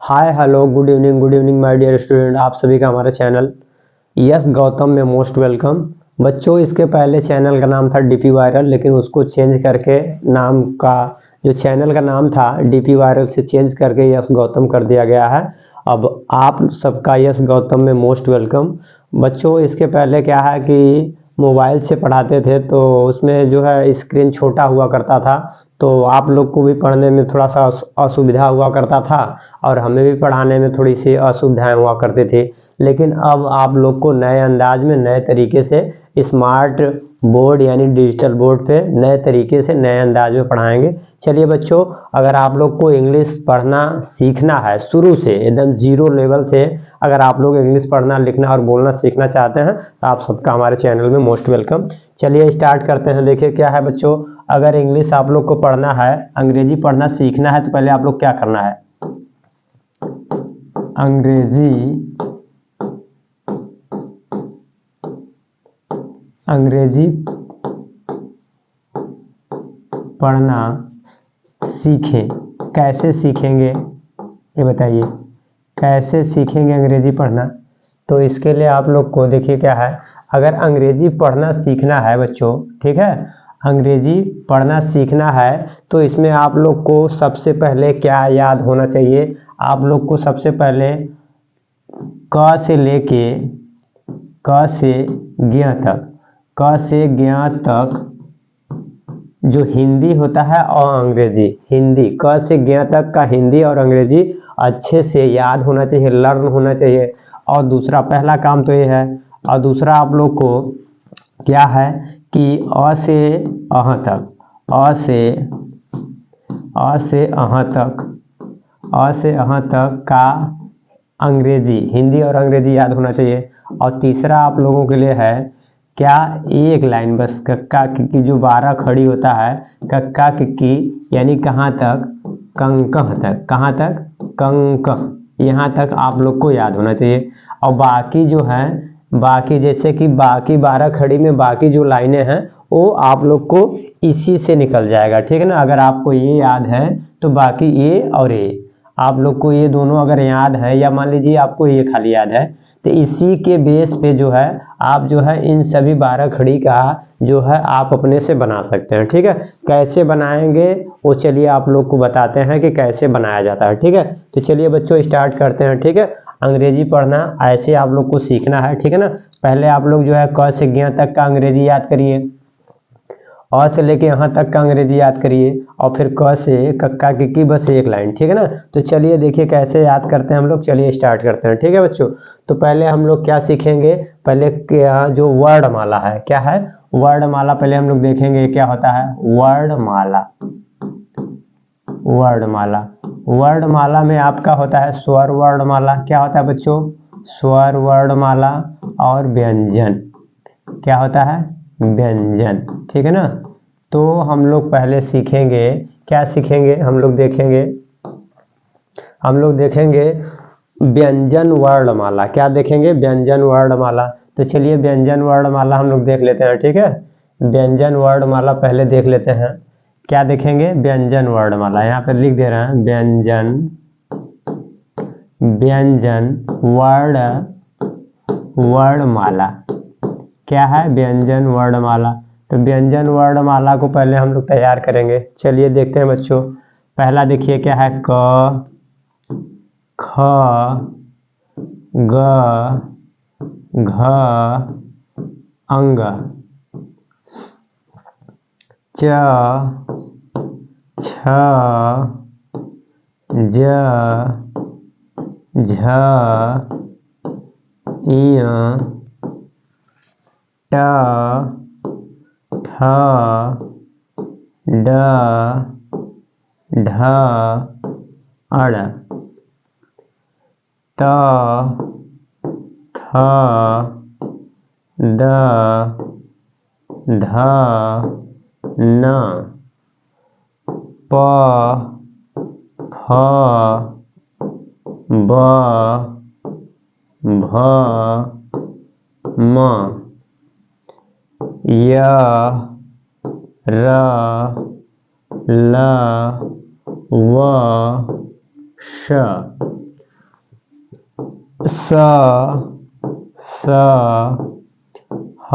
Hi hello good evening my dear student. आप सभी का हमारे चैनल यस गौतम में मोस्ट वेलकम। बच्चों, इसके पहले चैनल का नाम था डीपी वायरल, लेकिन उसको चेंज करके नाम का जो चैनल का नाम था डीपी वायरल से चेंज करके यस गौतम कर दिया गया है। अब आप सबका यस गौतम में मोस्ट वेलकम। बच्चों, इसके पहले क्या है कि मोबाइल से पढ़ाते थे तो उसमें जो है स्क्रीन छोटा हुआ करता था, तो आप लोग को भी पढ़ने में थोड़ा सा असुविधा हुआ करता था और हमें भी पढ़ाने में थोड़ी सी असुविधाएं हुआ करती थी। लेकिन अब आप लोग को नए अंदाज में नए तरीके से स्मार्ट बोर्ड यानी डिजिटल बोर्ड पे नए तरीके से नए अंदाज में पढ़ाएंगे। चलिए बच्चों, अगर आप लोग को इंग्लिश पढ़ना सीखना है शुरू से एकदम जीरो लेवल से, अगर आप लोग इंग्लिश पढ़ना लिखना और बोलना सीखना चाहते हैं तो आप सबका हमारे चैनल में मोस्ट वेलकम। चलिए स्टार्ट करते हैं। देखिए क्या है बच्चों, अगर इंग्लिश आप लोग को पढ़ना है, अंग्रेजी पढ़ना सीखना है, तो पहले आप लोग क्या करना है, अंग्रेजी पढ़ना सीखें। कैसे सीखेंगे ये बताइए, कैसे सीखेंगे अंग्रेजी पढ़ना? तो इसके लिए आप लोग को देखिए क्या है, अगर अंग्रेजी पढ़ना सीखना है बच्चों, ठीक है, अंग्रेजी पढ़ना सीखना है तो इसमें आप लोग को सबसे पहले क्या याद होना चाहिए? आप लोग को सबसे पहले क से लेके क से ज्ञ तक, क से ज्ञ तक जो हिंदी होता है और अंग्रेजी, हिंदी क से ज्ञ तक का हिंदी और अंग्रेजी अच्छे से याद होना चाहिए, लर्न होना चाहिए। और दूसरा पहला काम तो ये है, और दूसरा आप लोग को क्या है कि अ से अह तक, अ से अह तक, अ से अह तक का अंग्रेजी, हिंदी और अंग्रेजी याद होना चाहिए। और तीसरा आप लोगों के लिए है क्या, एक लाइन बस, कक्का किक्की जो 12 खड़ी होता है, कक्का किक्की यानी कहाँ तक, कंकह तक, कहाँ तक, कंकह, यहाँ तक आप लोग को याद होना चाहिए। और बाकी जो है, बाकी जैसे कि बाकी 12 खड़ी में बाकी जो लाइनें हैं वो आप लोग को इसी से निकल जाएगा, ठीक है ना। अगर आपको ये याद है तो बाकी ये और ये आप लोग को ये दोनों अगर याद है, या मान लीजिए आपको ये खाली याद है, तो इसी के बेस पे जो है आप जो है इन सभी 12 खड़ी का जो है आप अपने से बना सकते हैं, ठीक है। कैसे बनाएंगे वो चलिए आप लोग को बताते हैं कि कैसे बनाया जाता है, ठीक है। तो चलिए बच्चों स्टार्ट करते हैं, ठीक है। अंग्रेजी पढ़ना ऐसे आप लोग को सीखना है, ठीक है ना। पहले आप लोग जो है क से ज्ञ तक का अंग्रेजी याद करिए, अ से लेके यहाँ तक का अंग्रेजी याद करिए, और फिर क से कक्का किक्की बस एक लाइन, ठीक है ना। तो चलिए देखिए कैसे याद करते हैं हम लोग, चलिए स्टार्ट करते हैं, ठीक है बच्चों। तो पहले हम लोग क्या सीखेंगे, पहले क्या जो वर्णमाला है, क्या है वर्णमाला, पहले हम लोग देखेंगे क्या होता है वर्णमाला। वर्णमाला, वर्णमाला में आपका होता है स्वर वर्णमाला, क्या होता है बच्चों, स्वर वर्णमाला, और व्यंजन, क्या होता है व्यंजन, ठीक है ना। तो हम लोग पहले सीखेंगे, क्या सीखेंगे हम लोग देखेंगे, हम लोग देखेंगे व्यंजन वर्णमाला, क्या देखेंगे व्यंजन वर्णमाला। तो चलिए व्यंजन वर्णमाला हम लोग देख लेते हैं, ठीक है। व्यंजन वर्णमाला पहले देख लेते हैं, क्या देखेंगे व्यंजन वर्णमाला, यहाँ पर लिख दे रहे हैं व्यंजन, व्यंजन वर्णमाला, क्या है व्यंजन वर्णमाला। तो व्यंजन वर्णमाला को पहले हम लोग तैयार करेंगे, चलिए देखते हैं बच्चों। पहला देखिए क्या है क, ख, ग, घ, अंग, च, छ, ज, झ, इय, ट, ठ, ड, ढ, अड़, त, थ, द, ध, न, प, फ, ब, भ, म, य, र, ल, व, श, स स ह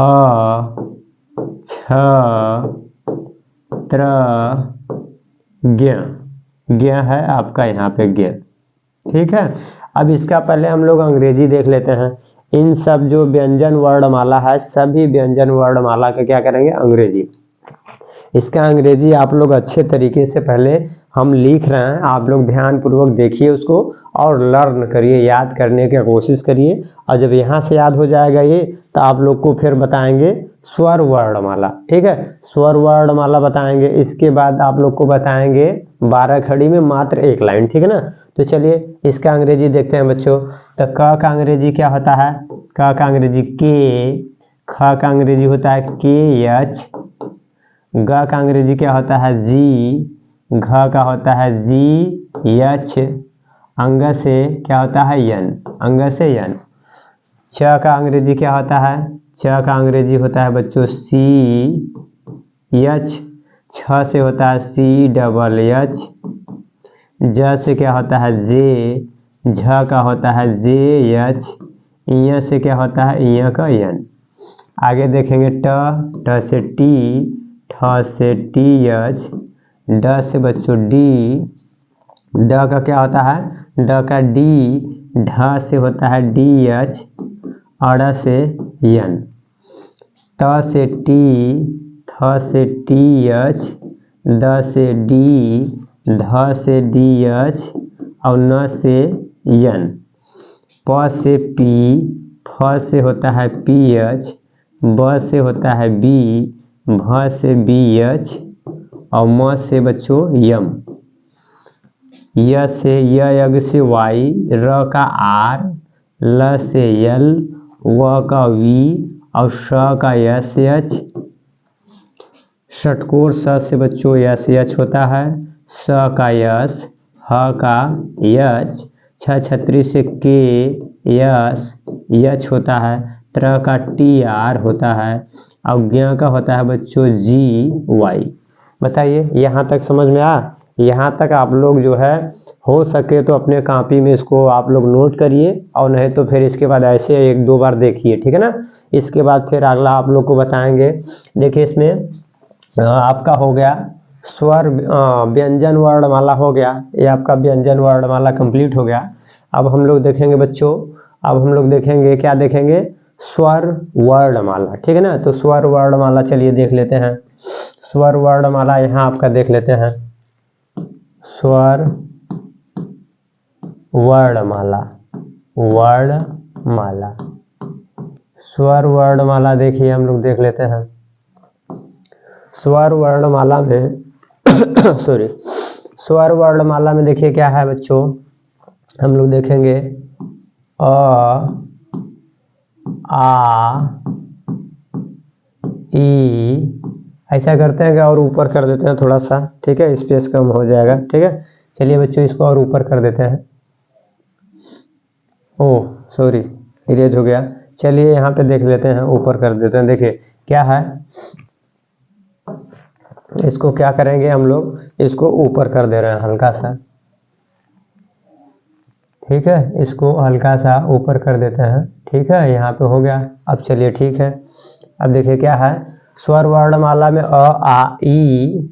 छ त्र ज्ञ। ज्ञ है आपका यहाँ पे ज्ञ। ठीक है, अब इसका पहले हम लोग अंग्रेजी देख लेते हैं। इन सब जो व्यंजन वर्णमाला है, सभी व्यंजन वर्णमाला का क्या करेंगे, अंग्रेजी। इसका अंग्रेजी आप लोग अच्छे तरीके से पहले हम लिख रहे हैं, आप लोग ध्यान पूर्वक देखिए उसको और लर्न करिए, याद करने की कोशिश करिए। और जब यहाँ से याद हो जाएगा ये, तो आप लोग को फिर बताएंगे स्वर वर्णमाला। ठीक है, स्वर वर्णमाला बताएंगे। इसके बाद आप लोग को बताएंगे 12 खड़ी में मात्र 1 लाइन। ठीक है ना, तो चलिए इसका अंग्रेजी देखते हैं बच्चों। तो क का अंग्रेजी क्या होता है, क का अंग्रेजी के, ख का अंग्रेजी होता है के एच, ग का अंग्रेजी क्या होता है जी, घ का होता है जी एच, अंग से क्या होता है यन, अंग से यन। च का अंग्रेजी क्या होता है, च का अंग्रेजी होता है बच्चों सी एच, छ से होता है सी डबल एच, ज से क्या होता है जे, झ का होता है जे एच, इ से क्या होता है इ का यन। आगे देखेंगे ट से टी, ठ से टी एच, ड से बच्चों डी, ड का क्या होता है, ड का डी, ढ से होता है डी एच, अड़ से यन। त से टी, थ से टी एच, द से डी, ध से डी एच और न से यन। प से पी, फ से होता है पी एच, ब से होता है बी, भ से बी एच और म से बच्चों यम। य से यग से वाई, र का आर, ल से यल, व का वी और श का एस एच। षटकोर स से बच्चों एस एच होता है, स का यस, ह का यच, छ छत्री से के यस यच होता है, त्र का टी आर होता है और ज्ञ का होता है बच्चों जी वाई। बताइए यहाँ तक समझ में आ, यहाँ तक आप लोग जो है हो सके तो अपने कॉपी में इसको आप लोग नोट करिए और नहीं तो फिर इसके बाद ऐसे 1-2 बार देखिए। ठीक है ना, इसके बाद फिर अगला आप लोग को बताएंगे। देखिए इसमें आपका हो गया स्वर व्यंजन वर्णमाला हो गया, ये आपका व्यंजन वर्णमाला कंप्लीट हो गया। अब हम लोग देखेंगे बच्चों, अब हम लोग देखेंगे क्या देखेंगे, स्वर वर्णमाला। ठीक है ना, तो स्वर वर्णमाला चलिए देख लेते हैं। स्वर वर्णमाला यहाँ आपका देख लेते हैं, स्वर वर्णमाला, वर्णमाला, स्वर वर्णमाला देखिए हम लोग देख लेते हैं। स्वर वर्णमाला में सॉरी, स्वर वर्णमाला में देखिए क्या है बच्चों, हम लोग देखेंगे अ, आ, ई, ऐसा करते हैं कि और ऊपर कर देते हैं थोड़ा सा। ठीक है, स्पेस कम हो जाएगा। ठीक है, चलिए बच्चों इसको और ऊपर कर देते हैं। ओह सॉरी, इरेज हो गया। चलिए यहाँ पे देख लेते हैं, ऊपर कर देते हैं। देखिए क्या है, इसको क्या करेंगे हम लोग, इसको ऊपर कर दे रहे हैं हल्का सा। ठीक है, इसको हल्का सा ऊपर कर देते हैं। ठीक है, यहाँ पे हो गया। अब चलिए ठीक है, अब देखिए क्या है, स्वर वर्णमाला में अ आ ई,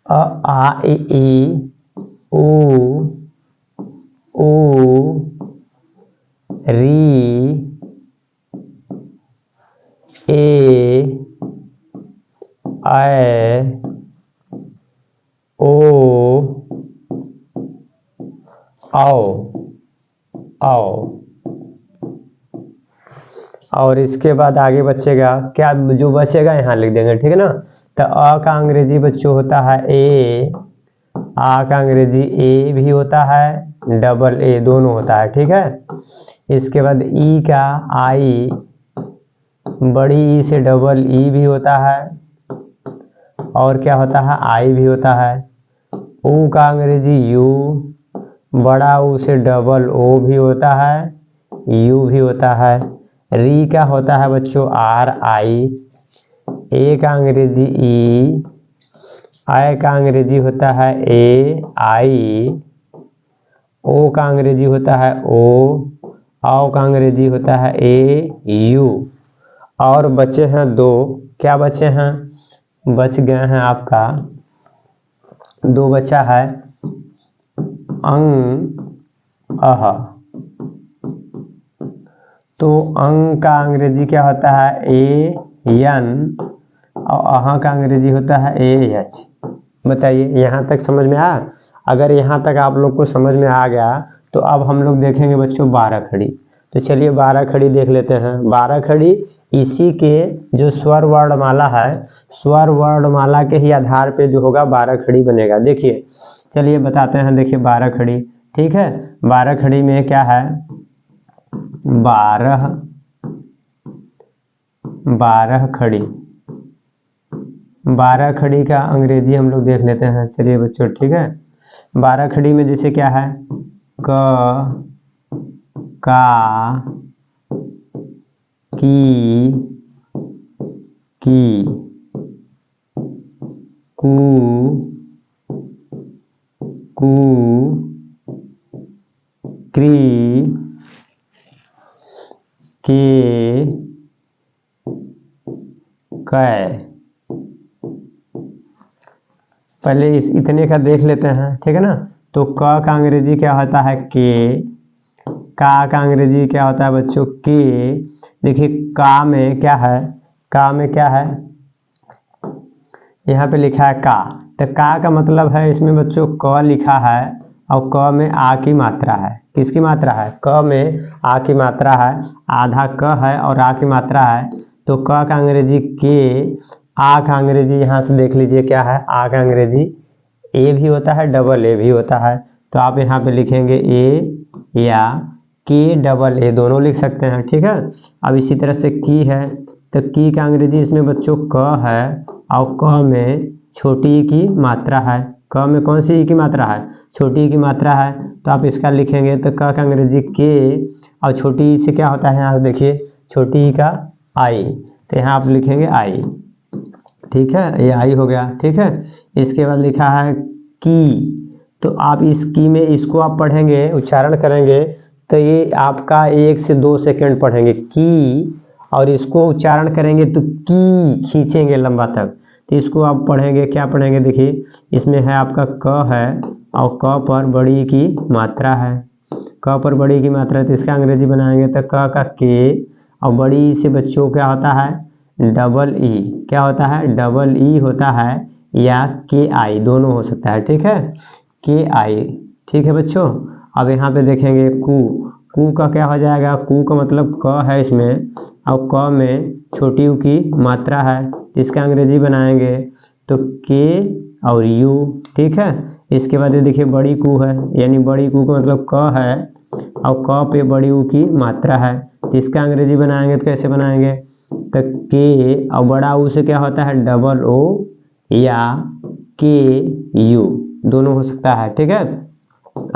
अ आ ई, ऊ, री, ए, ऐ, ओ, औ। और इसके बाद आगे बचेगा क्या, जो बचेगा यहाँ लिख देंगे। ठीक है ना, तो अ का अंग्रेजी बच्चों होता है ए, आ का अंग्रेजी ए भी होता है, डबल ए दोनों होता है। ठीक है, इसके बाद ई का आई, बड़ी ई से डबल ई भी होता है और क्या होता है आई भी होता है। ऊ का अंग्रेजी यू, बड़ा ऊ से डबल ओ भी होता है, यू भी होता है। री का होता है बच्चों आर आई, ए का अंग्रेजी ई, आय का अंग्रेजी होता है ए आई, ओ का अंग्रेजी होता है ओ, आओ का अंग्रेजी होता है ए यू। और बचे हैं दो, क्या बचे हैं, बच गए हैं आपका दो बचा है अंग अह। तो अंग का अंग्रेजी क्या होता है ए एन, और अह का अंग्रेजी होता है ए एच। बताइए यहाँ तक समझ में आया? अगर यहाँ तक आप लोग को समझ में आ गया तो अब हम लोग देखेंगे बच्चों 12 खड़ी। तो चलिए 12 खड़ी देख लेते हैं। 12 खड़ी इसी के जो स्वर वर्णमाला है, स्वर वर्णमाला के ही आधार पे जो होगा 12 खड़ी बनेगा। देखिए चलिए बताते हैं। देखिए 12 खड़ी, ठीक है। 12 खड़ी में क्या है, 12 खड़ी, 12 खड़ी का अंग्रेजी हम लोग देख लेते हैं। चलिए बच्चों ठीक है। 12 खड़ी में जैसे क्या है, क, का, की, कू, क्री, के, कै। पहले इस इतने का देख लेते हैं, ठीक है ना। तो क का अंग्रेजी क्या होता है के, का अंग्रेजी क्या होता है बच्चों के। देखिए का में क्या है, का में क्या है, यहाँ पे लिखा है का। तो का मतलब है इसमें बच्चों क लिखा है, और क में आ की मात्रा है। किसकी मात्रा है, क में आ की मात्रा है, आधा क है और आ की मात्रा है। तो क का अंग्रेजी के, आ का अंग्रेजी यहाँ से देख लीजिए क्या है, आ का अंग्रेजी ए भी होता है, डबल ए भी होता है। तो आप यहाँ पे लिखेंगे ए या के डबल ए, दोनों लिख सकते हैं, ठीक है। अब इसी तरह से की है, तो की का अंग्रेजी इसमें बच्चों क है, और क में छोटी ई की मात्रा है। क में कौन सी ई की मात्रा है, छोटी ई की मात्रा है। तो आप इसका लिखेंगे तो क का अंग्रेजी के, और छोटी ई से क्या होता है, यहाँ देखिए छोटी ई का आई, तो यहाँ आप लिखेंगे आई, ठीक है। ये आई हो गया, ठीक है। इसके बाद लिखा है की, तो आप इस की में इसको आप पढ़ेंगे, उच्चारण करेंगे तो ये आपका 1 से 2 सेकंड पढ़ेंगे की, और इसको उच्चारण करेंगे तो की खींचेंगे लंबा तक। तो इसको आप पढ़ेंगे, क्या पढ़ेंगे, देखिए इसमें है आपका क है, और क पर बड़ी की मात्रा है, क पर बड़ी की मात्रा है। तो इसका अंग्रेजी बनाएंगे तो क का के, और बड़ी से बच्चों क्या होता है, डबल ई, क्या होता है, डबल ई होता है, या के आई, दोनों हो सकता है, ठीक है, के आई, ठीक है बच्चों। अब यहाँ पे देखेंगे कू, कू का क्या हो जाएगा, कू का मतलब क है इसमें, और क में छोटी यू की मात्रा है। इसका अंग्रेजी बनाएंगे तो के और यू, ठीक है। इसके बाद ये देखिए बड़ी कू है, यानी बड़ी कू का मतलब क है, और क पे बड़ी यू की मात्रा है। तो इसका अंग्रेजी बनाएंगे तो कैसे बनाएंगे, तो के और बड़ा ऊ से क्या होता है, डबल ओ या के यू, दोनों हो सकता है, ठीक है।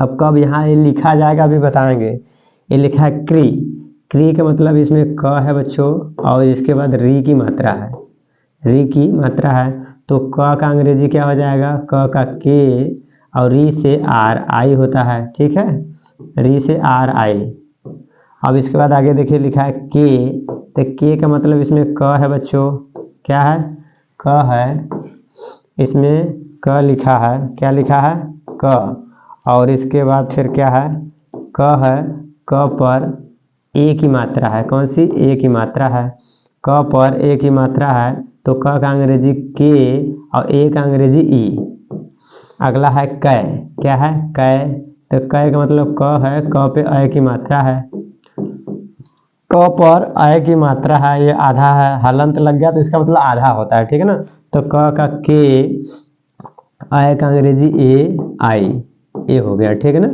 अब कब यहाँ ये लिखा जाएगा अभी बताएंगे। ये लिखा है क्री, क्री का मतलब इसमें क है बच्चों, और इसके बाद री की मात्रा है, री की मात्रा है। तो क का अंग्रेजी क्या हो जाएगा, क का के, और री से आर आई होता है, ठीक है, री से आर आई। अब इसके बाद आगे देखिए लिखा है के, तो के का मतलब इसमें क है बच्चों, क्या है, क है, इसमें क लिखा है, क्या लिखा है, क। और इसके बाद फिर क्या है, क है, क पर ए की मात्रा है, कौन सी, ए की मात्रा है, क पर ए की मात्रा है। तो क का अंग्रेजी के, और ए का अंग्रेजी ई। अगला है कै, क्या है, कै, तो कै का मतलब क है, क पे ए की मात्रा है, क पर ए की मात्रा है, ये आधा है, हलंत लग गया तो इसका मतलब आधा होता है, ठीक है ना। तो क का के, ए का अंग्रेजी ए आई, ये हो गया, ठीक है ना।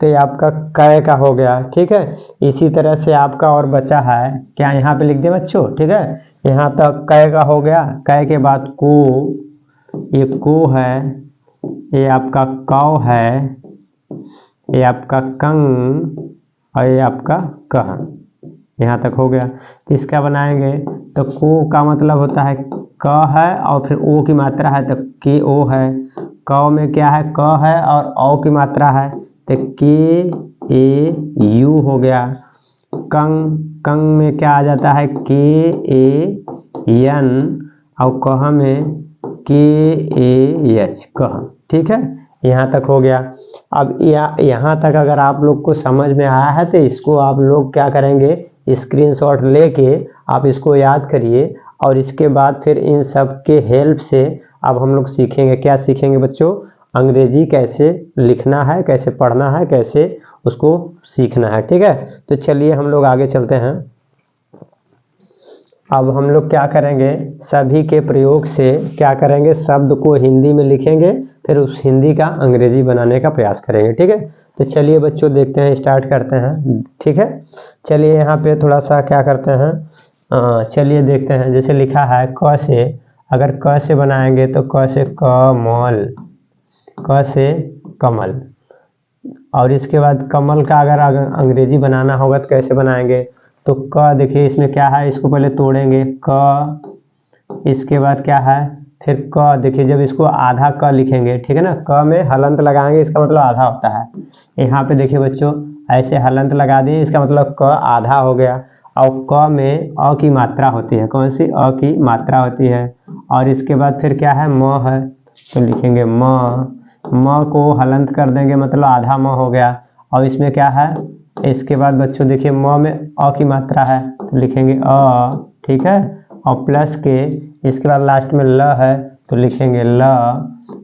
तो ये आपका कै का हो गया, ठीक है। इसी तरह से आपका और बचा है, क्या यहाँ पे लिख दे बच्चों, ठीक है। यहाँ तक कै का हो गया। कै के बाद को, ये को है, ये आपका कौ है, ये आपका कंग, और ये आपका कह, यहाँ तक हो गया। तो इसका बनाएंगे तो को का मतलब होता है क है, और फिर ओ की मात्रा है तो के ओ है। क में क्या है, क है और औ की मात्रा है तो के ए यू हो गया। कंग, कंग में क्या आ जाता है, के ए एन और कह में के ए एच, कह। ठीक है, यहाँ तक हो गया। अब यहाँ तक अगर आप लोग को समझ में आया है तो इसको आप लोग क्या करेंगे, स्क्रीनशॉट लेके आप इसको याद करिए और इसके बाद फिर इन सब के हेल्प से अब हम लोग सीखेंगे। क्या सीखेंगे बच्चों, अंग्रेजी कैसे लिखना है, कैसे पढ़ना है, कैसे उसको सीखना है। ठीक है, तो चलिए हम लोग आगे चलते हैं। अब हम लोग क्या करेंगे, सभी के प्रयोग से क्या करेंगे, शब्द को हिंदी में लिखेंगे, फिर उस हिंदी का अंग्रेजी बनाने का प्रयास करेंगे। ठीक है, तो चलिए बच्चों देखते हैं, स्टार्ट करते हैं। ठीक है, चलिए यहाँ पे थोड़ा सा क्या करते हैं, चलिए देखते हैं। जैसे लिखा है क से, अगर क से बनाएंगे तो क से कमल, क से कमल। और इसके बाद कमल का अगर अंग्रेजी बनाना होगा तो कैसे बनाएंगे, तो क देखिए इसमें क्या है, इसको पहले तोड़ेंगे क, इसके बाद क्या है फिर क। देखिए जब इसको आधा क लिखेंगे, ठीक है ना, क में हलंत लगाएंगे, इसका मतलब आधा होता है। यहाँ पे देखिए बच्चों ऐसे हलंत लगा दिए, इसका मतलब क आधा हो गया। और क में अ की मात्रा होती है, कौन सी, अ की मात्रा होती है। और इसके बाद फिर क्या है, म है तो लिखेंगे म, म को हलंत कर देंगे मतलब आधा म हो गया। और इसमें क्या है, इसके बाद बच्चों देखिए म में अ की मात्रा है तो लिखेंगे अ। ठीक है, और प्लस के इसके बाद लास्ट में ल है तो लिखेंगे ल।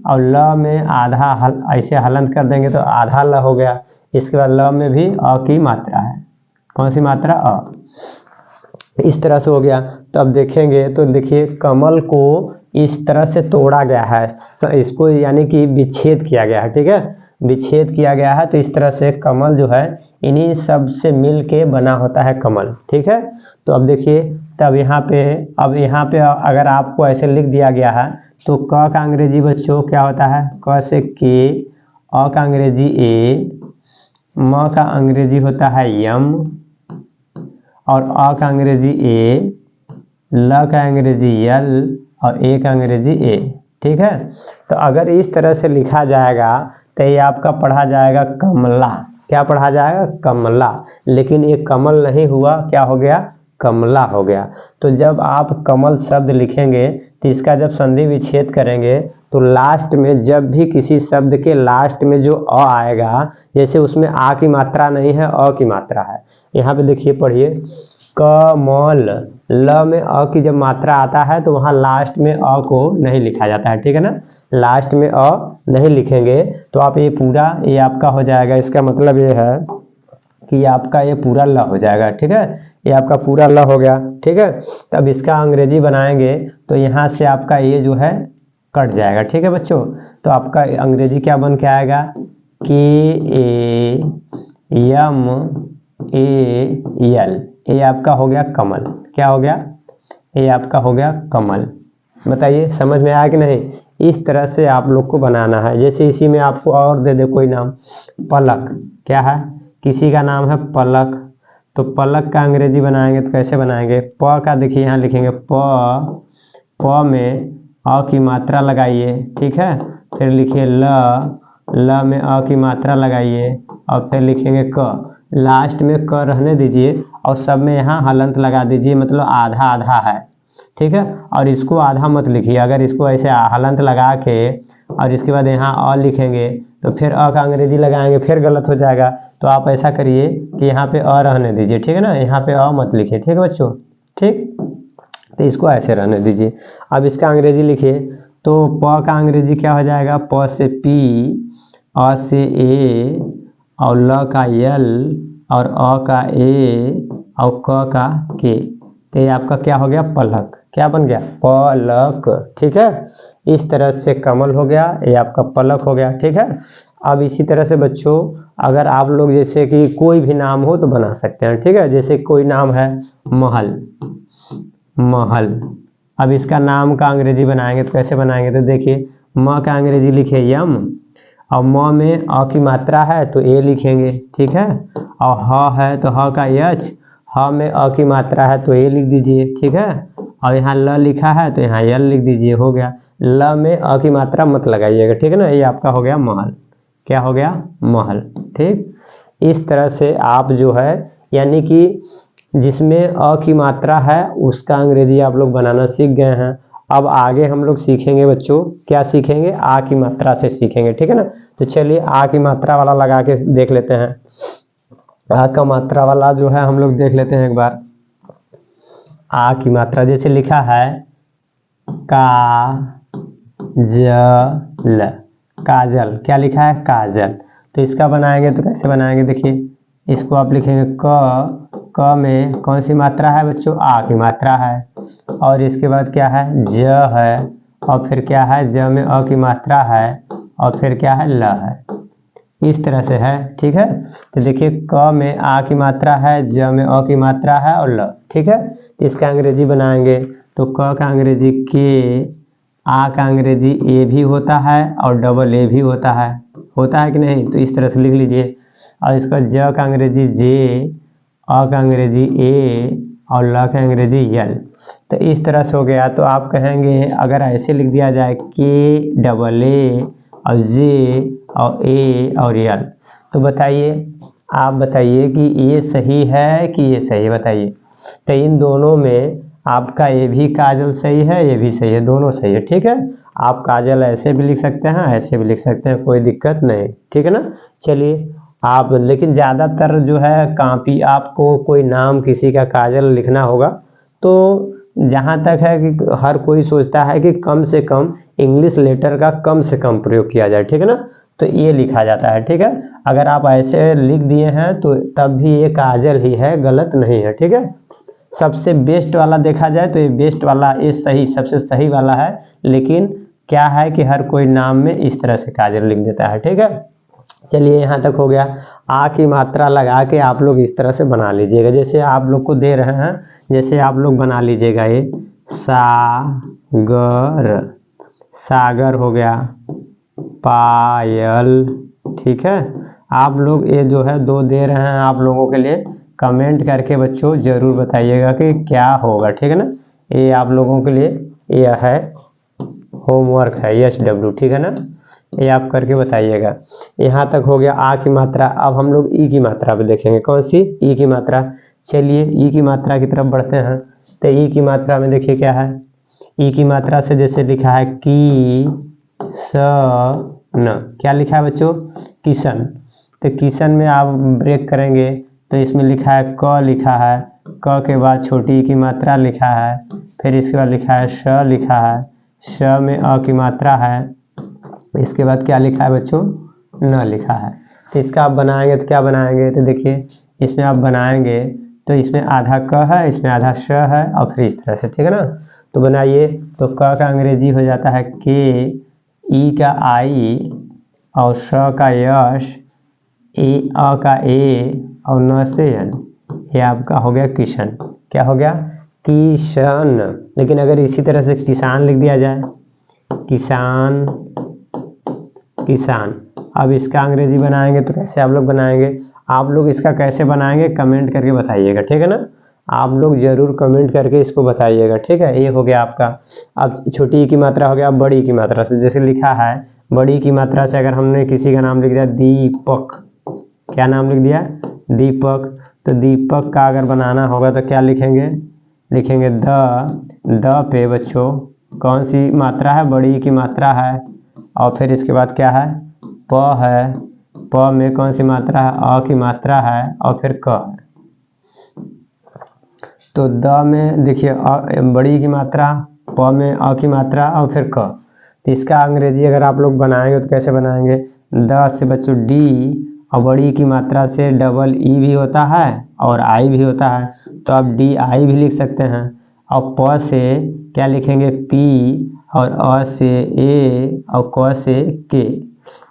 और ल में आधा ऐसे हलंत कर देंगे तो आधा ल हो गया। इसके बाद ल में भी अ की मात्रा है, कौन सी मात्रा, अ। इस तरह से हो गया। तो अब देखेंगे तो देखिए कमल को इस तरह से तोड़ा गया है, इसको यानी कि विच्छेद किया गया है। ठीक है, विच्छेद किया गया है तो इस तरह से कमल जो है इन्हीं सब से मिल के बना होता है कमल। ठीक है, तो अब देखिए तब यहाँ पे, अब यहाँ पे अगर आपको ऐसे लिख दिया गया है तो क का अंग्रेजी बच्चों क्या होता है, क से के, अ का अंग्रेजी ए, म का अंग्रेजी होता है यम, और अ का अंग्रेजी ए, ल का अंग्रेजी यल, और ए का अंग्रेजी ए। ठीक है, तो अगर इस तरह से लिखा जाएगा तो ये आपका पढ़ा जाएगा कमला। क्या पढ़ा जाएगा, कमला। लेकिन ये कमल नहीं हुआ, क्या हो गया, कमला हो गया। तो जब आप कमल शब्द लिखेंगे तो इसका जब संधि विच्छेद करेंगे तो लास्ट में जब भी किसी शब्द के लास्ट में जो अ आएगा, जैसे उसमें आ की मात्रा नहीं है, अ की मात्रा है। यहाँ पे देखिए पढ़िए, कमल, ल में अ की जब मात्रा आता है तो वहाँ लास्ट में अ को नहीं लिखा जाता है। ठीक है ना, लास्ट में अ नहीं लिखेंगे तो आप ये पूरा, ये आपका हो जाएगा। इसका मतलब ये है कि आपका ये पूरा ल हो जाएगा। ठीक है, ये आपका पूरा ल हो गया। ठीक है, तब इसका अंग्रेजी बनाएंगे तो यहाँ से आपका ये जो है कट जाएगा। ठीक है बच्चों, तो आपका अंग्रेजी क्या बन के आएगा, के ए यम ए यल, ये आपका हो गया कमल। क्या हो गया, ये आपका हो गया कमल। बताइए समझ में आया कि नहीं। इस तरह से आप लोग को बनाना है। जैसे इसी में आपको और दे दे कोई नाम, पलक, क्या है, किसी का नाम है पलक, तो पलक का अंग्रेजी बनाएंगे तो कैसे बनाएंगे, प का देखिए यहाँ लिखेंगे प में अ की मात्रा लगाइए। ठीक है, फिर लिखिए ल में अ की मात्रा लगाइए और फिर लिखेंगे क। लास्ट में क रहने दीजिए और सब में यहाँ हलंत लगा दीजिए, मतलब आधा आधा है। ठीक है, और इसको आधा मत लिखिए। अगर इसको ऐसे हलंत लगा के और इसके बाद यहाँ अ लिखेंगे तो फिर अ का अंग्रेजी लगाएंगे, फिर गलत हो जाएगा। तो आप ऐसा करिए कि यहाँ पे अ रहने दीजिए। ठीक है ना, यहाँ पे अ मत लिखिए। ठीक है बच्चों, ठीक, तो इसको ऐसे रहने दीजिए। अब इसका अंग्रेजी लिखिए तो प का अंग्रेजी क्या हो जाएगा, प से पी, अ से ए, और ल का यल, और अ का ए, और क का के। तो ये आपका क्या हो गया, पलक। क्या बन गया, पलक। ठीक है, इस तरह से कमल हो गया, ये आपका पलक हो गया। ठीक है, अब इसी तरह से बच्चों अगर आप लोग जैसे कि कोई भी नाम हो तो बना सकते हैं। ठीक है, जैसे कोई नाम है महल, महल। अब इसका नाम का अंग्रेजी बनाएंगे तो कैसे बनाएंगे, तो देखिए म का अंग्रेजी लिखे यम, और म में अ की मात्रा है तो ए लिखेंगे। ठीक है, और ह है तो ह का यच, ह में अ की मात्रा है तो ए लिख दीजिए। ठीक है, और यहाँ ल लिखा है तो यहाँ यल लिख दीजिए, हो गया। ल में अ की मात्रा मत लगाइएगा, ठीक है ना। ये आपका हो गया महल। क्या हो गया? महल। ठीक, इस तरह से आप जो है यानी कि जिसमें अ की मात्रा है उसका अंग्रेजी आप लोग बनाना सीख गए हैं। अब आगे हम लोग सीखेंगे बच्चों, क्या सीखेंगे? आ की मात्रा से सीखेंगे, ठीक है ना। तो चलिए आ की मात्रा वाला लगा के देख लेते हैं। आ का मात्रा वाला जो है हम लोग देख लेते हैं एक बार। आ की मात्रा जैसे लिखा है का जल, काजल। क्या लिखा है? काजल। तो इसका बनाएंगे तो कैसे बनाएंगे? देखिए, इसको आप लिखेंगे क में कौन सी मात्रा है बच्चों? आ की मात्रा है। और इसके बाद क्या है? ज है। और फिर क्या है? ज में अ की मात्रा है। और फिर क्या है? ल है। इस तरह से है, ठीक है। तो देखिए, क में आ की मात्रा है, ज में अ की मात्रा है और ल, ठीक है। तो इसका अंग्रेजी बनाएंगे तो क का अंग्रेजी के, आ का अंग्रेजी ए भी होता है और डबल ए भी होता है कि नहीं? तो इस तरह से लिख लीजिए। और इसका ज का अंग्रेजी जे, अ का अंग्रेजी ए और ल का अंग्रेजी यल। तो इस तरह से हो गया। तो आप कहेंगे अगर ऐसे लिख दिया जाए के डबल ए और जे और ए और यल, तो बताइए, आप बताइए कि ये सही है कि ये सही है? बताइए। तो इन दोनों में आपका ये भी काजल सही है, ये भी सही है, दोनों सही है, ठीक है। आप काजल ऐसे भी लिख सकते हैं, ऐसे भी लिख सकते हैं, कोई दिक्कत नहीं, ठीक है ना। चलिए आप, लेकिन ज़्यादातर जो है कॉपी आपको कोई नाम किसी का काजल लिखना होगा तो जहाँ तक है कि हर कोई सोचता है कि कम से कम इंग्लिश लेटर का कम से कम प्रयोग किया जाए, ठीक है ना। तो ये लिखा जाता है, ठीक है। अगर आप ऐसे लिख दिए हैं तो तब भी ये काजल ही है, गलत नहीं है, ठीक है। सबसे बेस्ट वाला देखा जाए तो ये बेस्ट वाला, ये सही, सबसे सही वाला है। लेकिन क्या है कि हर कोई नाम में इस तरह से काजल लिख देता है, ठीक है। चलिए यहाँ तक हो गया। आ की मात्रा लगा के आप लोग इस तरह से बना लीजिएगा, जैसे आप लोग को दे रहे हैं, जैसे आप लोग बना लीजिएगा। ये सागर, सागर हो गया। पायल, ठीक है। आप लोग ये जो है दो दे रहे हैं आप लोगों के लिए, कमेंट करके बच्चों ज़रूर बताइएगा कि क्या होगा, ठीक है ना। ये आप लोगों के लिए यह है होमवर्क है, SW, ठीक है ना। ये आप करके बताइएगा। यहाँ तक हो गया आ की मात्रा। अब हम लोग ई की मात्रा पे देखेंगे। कौन सी? ई की मात्रा। चलिए ई की मात्रा की तरफ बढ़ते हैं। तो ई की मात्रा में देखिए क्या है। ई की मात्रा से जैसे लिखा है की स न, क्या लिखा है बच्चों? किशन। तो किशन में आप ब्रेक करेंगे तो इसमें लिखा है क, लिखा है क के बाद छोटी ई की मात्रा लिखा है, फिर इसके बाद लिखा है श, लिखा है श में अ की मात्रा है, इसके बाद क्या लिखा है बच्चों? न लिखा है। तो इसका आप बनाएंगे तो क्या बनाएंगे? तो देखिए, इसमें आप बनाएंगे तो इसमें आधा क है, इसमें आधा श है और फिर इस तरह से, ठीक है ना। तो बनाइए। तो क का अंग्रेजी हो जाता है के, ई का आई और श का यश, ए अ का ए और न से एन। ये आपका हो गया किशन। क्या हो गया? किशन। लेकिन अगर इसी तरह से किसान लिख दिया जाए, किसान, किसान। अब इसका अंग्रेजी बनाएंगे तो कैसे आप लोग बनाएंगे? आप लोग इसका कैसे बनाएंगे कमेंट करके बताइएगा, ठीक है ना। आप लोग जरूर कमेंट करके इसको बताइएगा, ठीक है। ये हो गया आपका। अब छोटी की मात्रा हो गया बड़ी की मात्रा से, जैसे लिखा है बड़ी की मात्रा से अगर हमने किसी का नाम लिख दिया दीपक, क्या नाम लिख दिया? दीपक। तो दीपक का अगर बनाना होगा तो क्या लिखेंगे? लिखेंगे द पे बच्चों कौन सी मात्रा है? बड़ी की मात्रा है। और फिर इसके बाद क्या है? प है। प में कौन सी मात्रा है? अ की मात्रा है और फिर क है। तो द में देखिए बड़ी की मात्रा, प में अ की मात्रा और फिर क। तो इसका अंग्रेजी अगर आप लोग बनाएंगे तो कैसे बनाएंगे? द से बच्चों डी और बड़ी की मात्रा से डबल ई भी होता है और आई भी होता है, तो आप डी आई भी लिख सकते हैं। और प से क्या लिखेंगे? पी और अ से ए और क से के।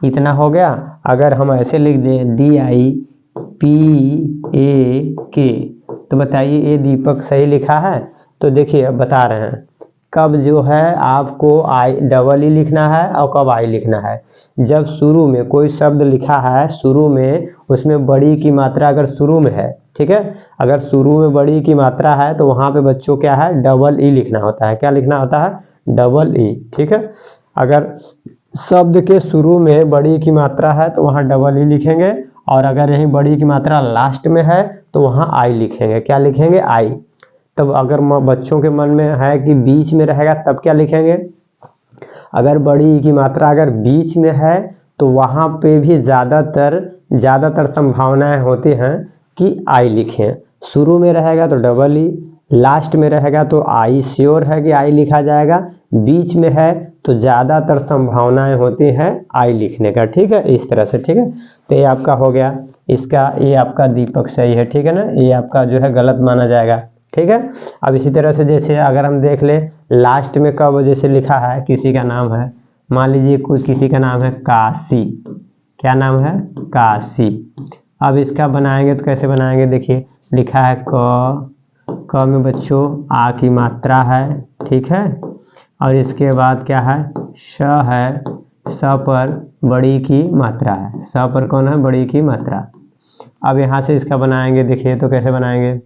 इतना हो गया। अगर हम ऐसे लिख दें DIPAK, तो बताइए ये दीपक सही लिखा है? तो देखिए अब बता रहे हैं कब जो है आपको आई डबल ई लिखना है और कब आई लिखना है। जब शुरू में कोई शब्द लिखा है, शुरू में उसमें बड़ी की मात्रा अगर शुरू में है, ठीक है, अगर शुरू में बड़ी की मात्रा है तो वहाँ पे बच्चों क्या है? डबल ई लिखना होता है। क्या लिखना होता है? डबल ई, ठीक है। अगर शब्द के शुरू में बड़ी की मात्रा है तो वहाँ डबल ई लिखेंगे, और अगर यही बड़ी की मात्रा लास्ट में है तो वहाँ आई लिखेंगे। क्या लिखेंगे? आई। तब अगर बच्चों के मन में है कि बीच में रहेगा तब क्या लिखेंगे? अगर बड़ी की मात्रा अगर बीच में है तो वहाँ पे भी ज़्यादातर संभावनाएं होती हैं कि आई लिखें। शुरू में रहेगा तो डबल ई, लास्ट में रहेगा तो आई, श्योर है कि आई लिखा जाएगा। बीच में है तो ज़्यादातर संभावनाएं होती हैं आई लिखने का, ठीक है। इस तरह से, ठीक है। तो ये आपका हो गया, इसका ये आपका दीपक सही है, ठीक है ना। ये आपका जो है गलत माना जाएगा, ठीक है। अब इसी तरह से जैसे अगर हम देख ले लास्ट में कब वजह से लिखा है, किसी का नाम है, मान लीजिए कोई किसी का नाम है काशी। क्या नाम है? काशी। अब इसका बनाएंगे तो कैसे बनाएंगे? देखिए लिखा है क में बच्चों आ की मात्रा है, ठीक है। और इसके बाद क्या है? श है, स पर बड़ी की मात्रा है। स पर कौन है? बड़ी की मात्रा। अब यहाँ से इसका बनाएंगे, देखिए तो कैसे बनाएंगे?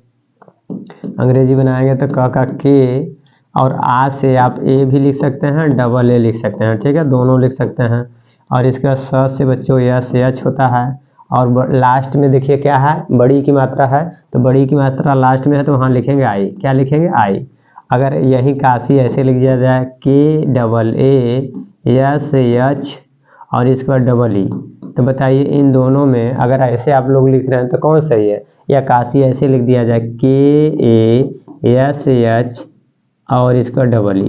अंग्रेजी बनाएंगे तो क का के, और आ से आप ए भी लिख सकते हैं, डबल ए लिख सकते हैं, ठीक है। दोनों लिख सकते हैं। और इसका स से बच्चों यस एच होता है। और लास्ट में देखिए क्या है? बड़ी की मात्रा है, तो बड़ी की मात्रा लास्ट में है तो वहाँ लिखेंगे आई। क्या लिखेंगे? आई। अगर यही काशी ऐसे लिख दिया जाए के डबल ए यस एच और इसके बाद डबल ई, तो बताइए इन दोनों में अगर ऐसे आप लोग लिख रहे हैं तो कौन सही है? या काशी ऐसे लिख दिया जाए के ए एस एच और इसका डबल ई,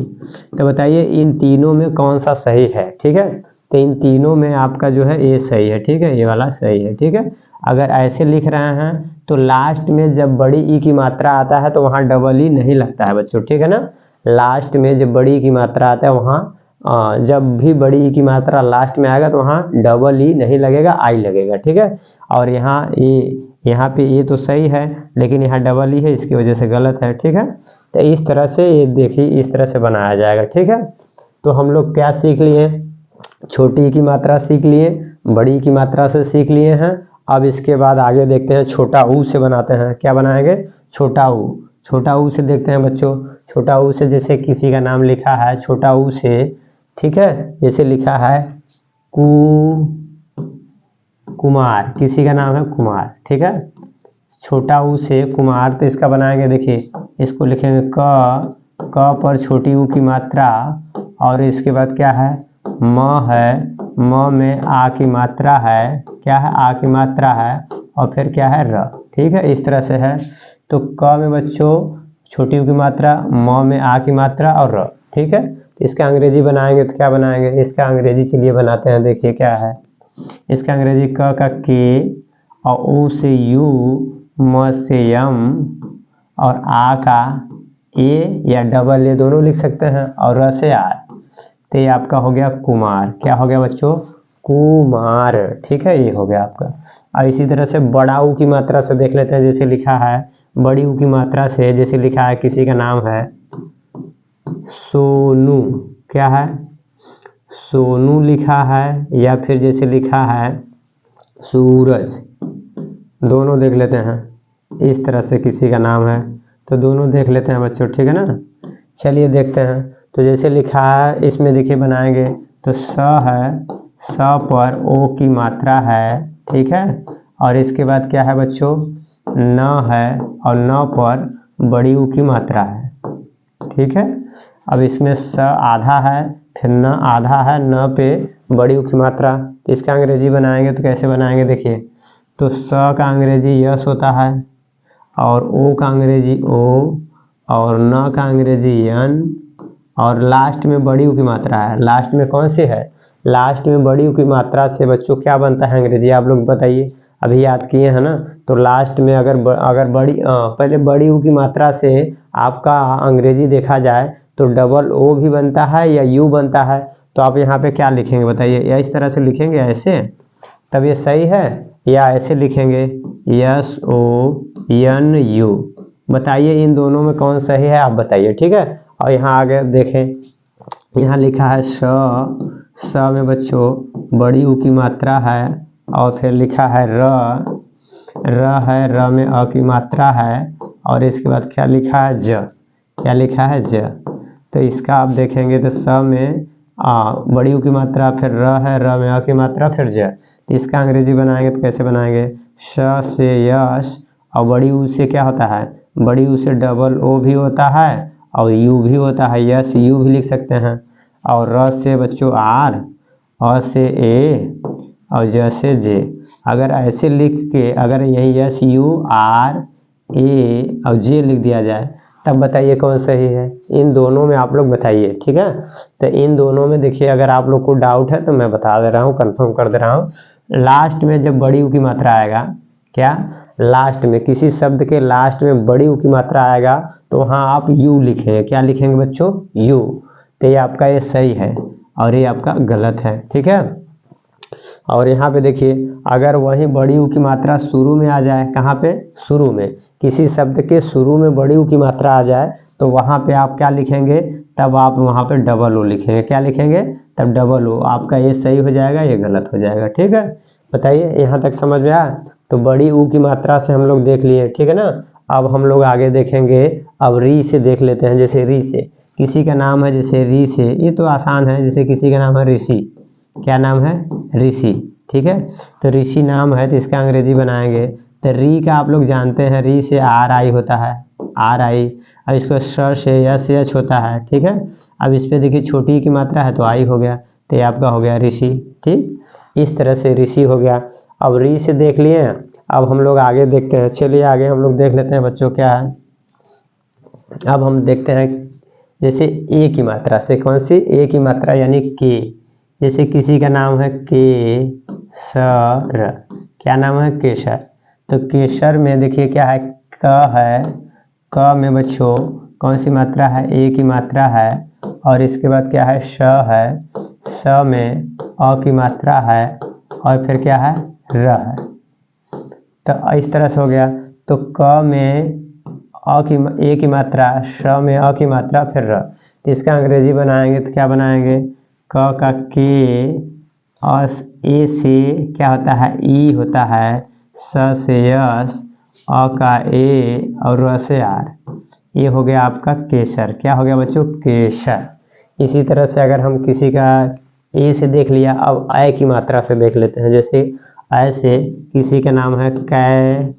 तो बताइए इन तीनों में कौन सा सही है, ठीक है। तो इन तीनों में आपका जो है ये सही है, ठीक है, ये वाला सही है, ठीक है। अगर ऐसे लिख रहे हैं तो लास्ट में जब बड़ी ई की मात्रा आता है तो वहाँ डबल ई नहीं लगता है बच्चों, ठीक है ना। लास्ट में जब बड़ी की मात्रा आता है वहाँ जब भी बड़ी ई की मात्रा लास्ट में आएगा तो वहाँ डबल ई नहीं लगेगा, आई लगेगा, ठीक है। और यहाँ पे ये तो सही है लेकिन यहाँ डबल ई है, इसकी वजह से गलत है, ठीक है। तो इस तरह से ये देखिए इस तरह से बनाया जाएगा, ठीक है। तो हम लोग क्या सीख लिए? छोटी की मात्रा सीख लिए, बड़ी की मात्रा से सीख लिए हैं। अब इसके बाद आगे देखते हैं छोटा ऊ से बनाते हैं। क्या बनाएंगे? छोटा ऊ। छोटा ऊ से देखते हैं बच्चों। छोटा ऊ से जैसे किसी का नाम लिखा है छोटा ऊ से, ठीक है। जैसे लिखा है कुमार, किसी का नाम है कुमार, ठीक है। छोटा ऊ से कुमार, तो इसका बनाएंगे, देखिए इसको लिखेंगे क पर छोटी ऊ की मात्रा, और इसके बाद क्या है? म है, म में आ की मात्रा है। क्या है? आ की मात्रा है, और फिर क्या है? र, ठीक है। इस तरह से है। तो क में बच्चों छोटी ऊ की मात्रा, म में आ की मात्रा और र, ठीक है। तो इसका अंग्रेजी बनाएंगे तो क्या बनाएंगे? इसका अंग्रेजी चलिए बनाते हैं, देखिए क्या है इसका अंग्रेजी। क का के, और ऊ से यू, म से यम, और आ का ए या डबल ए दोनों लिख सकते हैं, और र से आर। तो ये आपका हो गया कुमार। क्या हो गया बच्चों? कुमार, ठीक है। ये हो गया आपका। और इसी तरह से बड़ा ऊ की मात्रा से देख लेते हैं। जैसे लिखा है बड़ी ऊ की मात्रा से, जैसे लिखा है किसी का नाम है सोनू। क्या है? सोनू लिखा है, या फिर जैसे लिखा है सूरज, दोनों देख लेते हैं। इस तरह से किसी का नाम है तो दोनों देख लेते हैं बच्चों, ठीक है ना। चलिए देखते हैं। तो जैसे लिखा है इसमें देखिए बनाएंगे तो स है, स पर ओ की मात्रा है, ठीक है। और इसके बाद क्या है बच्चों? न है, और न पर बड़ी ऊ की मात्रा है, ठीक है। अब इसमें स आधा है, फिर न आधा है, न पे बड़ी ऊ की मात्रा। तो इसका अंग्रेजी बनाएंगे तो कैसे बनाएंगे? देखिए तो स का अंग्रेजी यस होता है, और ओ का अंग्रेजी ओ, और न का अंग्रेजी यन, और लास्ट में बड़ी ऊ की मात्रा है। लास्ट में कौन सी है? लास्ट में बड़ी ऊ की मात्रा से बच्चों क्या बनता है अंग्रेजी? आप लोग बताइए, अभी याद किए हैं ना। तो लास्ट में अगर पहले बड़ी ऊ की मात्रा से आपका अंग्रेजी देखा जाए तो डबल ओ भी बनता है या यू बनता है। तो आप यहाँ पे क्या लिखेंगे बताइए? या इस तरह से लिखेंगे ऐसे, तब ये सही है, या ऐसे लिखेंगे यस ओ एन यू? बताइए इन दोनों में कौन सही है, आप बताइए, ठीक है। और यहाँ आगे देखें, यहाँ लिखा है स में बच्चों बड़ी ऊ की मात्रा है, और फिर लिखा है र में अ की मात्रा है, और इसके बाद क्या लिखा है? ज। क्या लिखा है? ज। तो इसका आप देखेंगे तो स में बड़ी ऊ की मात्रा, फिर र है, र में अ की मात्रा, फिर ज। तो इसका अंग्रेजी बनाएंगे तो कैसे बनाएंगे, श से यश, और बड़ी ऊ से क्या होता है, बड़ी ऊ से डबल ओ भी होता है और यू भी होता है, यस यू भी लिख सकते हैं। और र से बच्चों आर, अ से ए और ज से जे। अगर ऐसे लिख के अगर यही यस यू आर ए और जे लिख दिया जाए तब बताइए कौन सही है। इन दोनों में आप लोग बताइए, ठीक है। तो इन दोनों में देखिए, अगर आप लोग को डाउट है तो मैं बता दे रहा हूँ, कंफर्म कर दे रहा हूँ। लास्ट में जब बड़ी ऊ की मात्रा आएगा, क्या लास्ट में किसी शब्द के लास्ट में बड़ी ऊ की मात्रा आएगा तो वहाँ आप यू लिखेंगे। क्या लिखेंगे बच्चों, यू। तो ये आपका ये सही है और ये आपका गलत है, ठीक है। और यहाँ पे देखिए, अगर वही बड़ी ऊ की मात्रा शुरू में आ जाए, कहाँ पे, शुरू में, किसी शब्द के शुरू में बड़ी ऊ की मात्रा आ जाए तो वहाँ पे आप क्या लिखेंगे, तब आप वहाँ पे डबल ओ लिखेंगे। क्या लिखेंगे, तब डबल ओ। आपका ये सही हो जाएगा, ये गलत हो जाएगा, ठीक है। बताइए यहाँ तक समझ में आया। तो बड़ी ऊ की मात्रा से हम लोग देख लिए, ठीक है ना। अब हम लोग आगे देखेंगे, अब री से देख लेते हैं। जैसे री से किसी का नाम है, जैसे री से, ये तो आसान है। जैसे किसी का नाम है ऋषि, क्या नाम है, ऋषि, ठीक है। तो ऋषि नाम है तो इसका अंग्रेजी बनाएंगे। तो री का आप लोग जानते हैं, री से आर आई होता है, आर आई। अब इसको स से यस यच होता है, ठीक है। अब इस पे देखिए छोटी की मात्रा है तो आई हो गया, तो ये आपका हो गया ऋषि, ठीक। इस तरह से ऋषि हो गया। अब री से देख लिए, अब हम लोग आगे देखते हैं। चलिए आगे हम लोग देख लेते हैं बच्चों क्या है। अब हम देखते हैं जैसे ए की मात्रा से, कौन सी, ए की मात्रा यानी के। जैसे किसी का नाम है केसर, क्या नाम है, केसर। तो केसर में देखिए क्या है, क है, क में बच्चों कौन सी मात्रा है, ए की मात्रा है। और इसके बाद क्या है, श है, स में अ की मात्रा है और फिर क्या है, र है। तो इस तरह से हो गया। तो क में ए की मात्रा, श में अ की मात्रा, फिर र। तो इसका अंग्रेजी बनाएंगे तो क्या बनाएंगे, क का के, और ए से क्या होता है, ई होता है, स से यस, अ का ए और र से आर। ये हो गया आपका केसर। क्या हो गया बच्चों, केसर। इसी तरह से अगर हम किसी का ए से देख लिया, अब ऐ की मात्रा से देख लेते हैं। जैसे ऐ से किसी का नाम है कैलाश,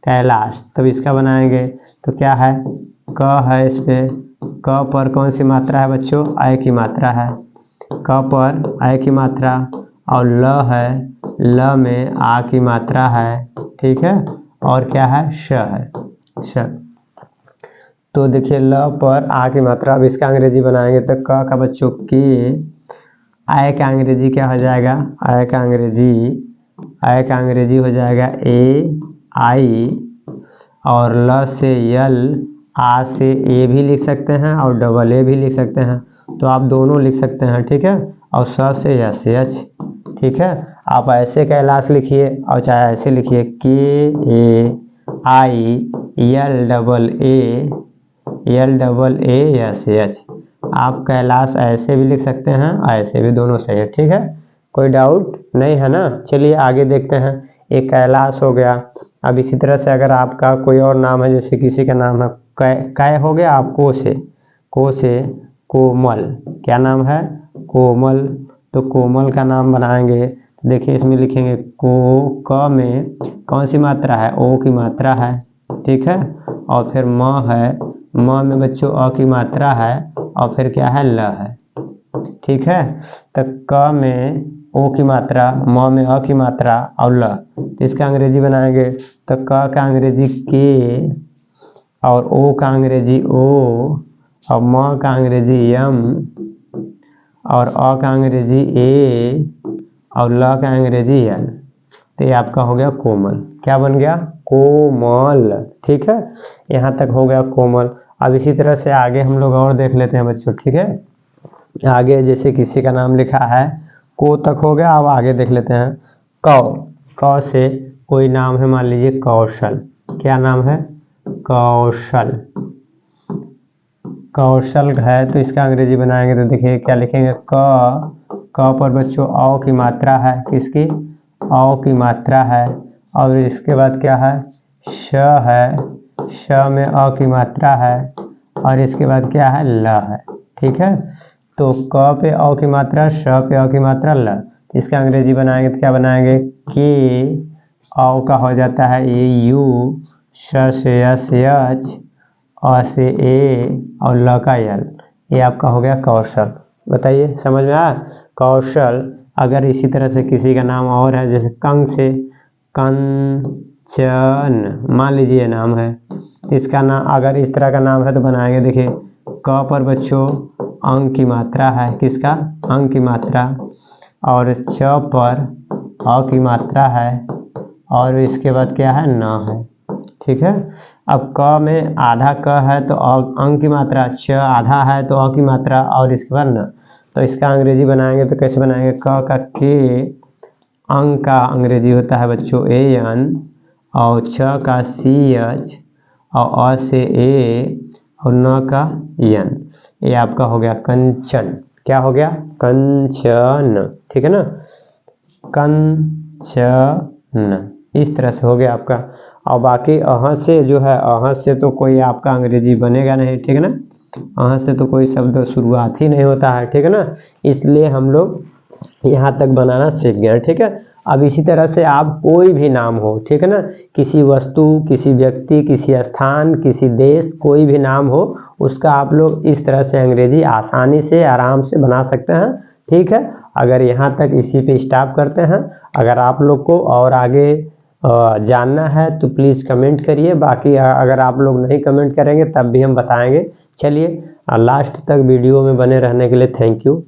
कैलाश। तब इसका बनाएंगे तो क्या है, क है, इस पे क पर कौन सी मात्रा है बच्चों, ऐ की मात्रा है, क पर ऐ की मात्रा। और ल है, ल में आ की मात्रा है, ठीक है। और क्या है, श है, श। तो देखिए ल पर आ की मात्रा। अब इसका अंग्रेजी बनाएंगे तो क का बच्चों के, ऐ का अंग्रेजी क्या हो जाएगा, ऐ का अंग्रेजी हो जाएगा ए आई। और ल से यल, आ से ए भी लिख सकते हैं और डबल ए भी लिख सकते हैं, तो आप दोनों लिख सकते हैं, ठीक है। और स से यस यच, ठीक है। आप ऐसे कैलाश लिखिए और चाहे ऐसे लिखिए, के ए आई यल डबल ए यस यच। आप कैलाश ऐसे भी लिख सकते हैं, ऐसे भी, दोनों सही है, ठीक है। कोई डाउट नहीं है ना। चलिए आगे देखते हैं। एक कैलाश हो गया। अब इसी तरह से अगर आपका कोई और नाम है, जैसे किसी का नाम है कै हो गया, आप को से कोमल, क्या नाम है, कोमल। तो कोमल का नाम बनाएंगे। देखिए इसमें लिखेंगे क में कौन सी मात्रा है, ओ की मात्रा है, ठीक है। और फिर म है, म में बच्चों अ की मात्रा है और फिर क्या है, ल है, ठीक है। तो क में ओ की मात्रा, म में अ की मात्रा और ल। इसका अंग्रेजी बनाएंगे तो क का अंग्रेजी के, और ओ का अंग्रेजी ओ, और म का अंग्रेजी यम, और अ का अंग्रेजी ए, और ल का अंग्रेजी यल। तो ये आपका हो गया कोमल। क्या बन गया, कोमल, ठीक है। यहाँ तक हो गया कोमल। अब इसी तरह से आगे हम लोग और देख लेते हैं बच्चों, ठीक है। आगे जैसे किसी का नाम लिखा है, को तक हो गया। अब आगे देख लेते हैं। क से कोई नाम है, मान लीजिए कौशल, क्या नाम है, कौशल है। तो इसका अंग्रेजी बनाएंगे तो देखिए क्या लिखेंगे, क पर बच्चों औ की मात्रा है, किसकी, औ की मात्रा है। और इसके बाद क्या है, श है, श में अ की मात्रा है और इसके बाद क्या है, ल है। ठीक है, तो क पे अ की मात्रा, श पे अ की मात्रा, ल। इसका अंग्रेजी बनाएंगे तो क्या बनाएंगे, के, अ का हो जाता है ए यू, श से यस यच, अ से ए और ल का यल। ये आपका हो गया कौशल। बताइए समझ में आया। कौशल। अगर इसी तरह से किसी का नाम और है, जैसे कंग से कंचन, मान लीजिए नाम है, इसका नाम अगर इस तरह का नाम है तो बनाएंगे। देखिए क पर बच्चों अंग की मात्रा है, किसका, अंग की मात्रा, और च पर अ की मात्रा है और इसके बाद क्या है, न है। ठीक है, अब क में आधा क है तो अंग की मात्रा, च आधा है तो अ की मात्रा और इसके बाद न। तो इसका अंग्रेजी बनाएंगे तो कैसे बनाएंगे, क का के, अंग का अंग्रेजी होता है बच्चों ए एन, और च का सी एच, और अ से ए और न का यन। ये आपका हो गया कंचन। क्या हो गया, कंचन। ठीक है ना, कंचन। इस तरह से हो गया आपका। और बाकी अह से जो है, अह से तो कोई आपका अंग्रेजी बनेगा नहीं। ठीक है ना, अह से तो कोई शब्द शुरुआत ही नहीं होता है। ठीक है ना, इसलिए हम लोग यहाँ तक बनाना सीख गए। ठीक है, अब इसी तरह से आप कोई भी नाम हो, ठीक है ना, किसी वस्तु, किसी व्यक्ति, किसी स्थान, किसी देश, कोई भी नाम हो, उसका आप लोग इस तरह से अंग्रेजी आसानी से आराम से बना सकते हैं। ठीक है, अगर यहाँ तक इसी पे स्टॉप करते हैं। अगर आप लोग को और आगे जानना है तो प्लीज़ कमेंट करिए। बाकी अगर आप लोग नहीं कमेंट करेंगे तब भी हम बताएंगे। चलिए लास्ट तक वीडियो में बने रहने के लिए थैंक यू।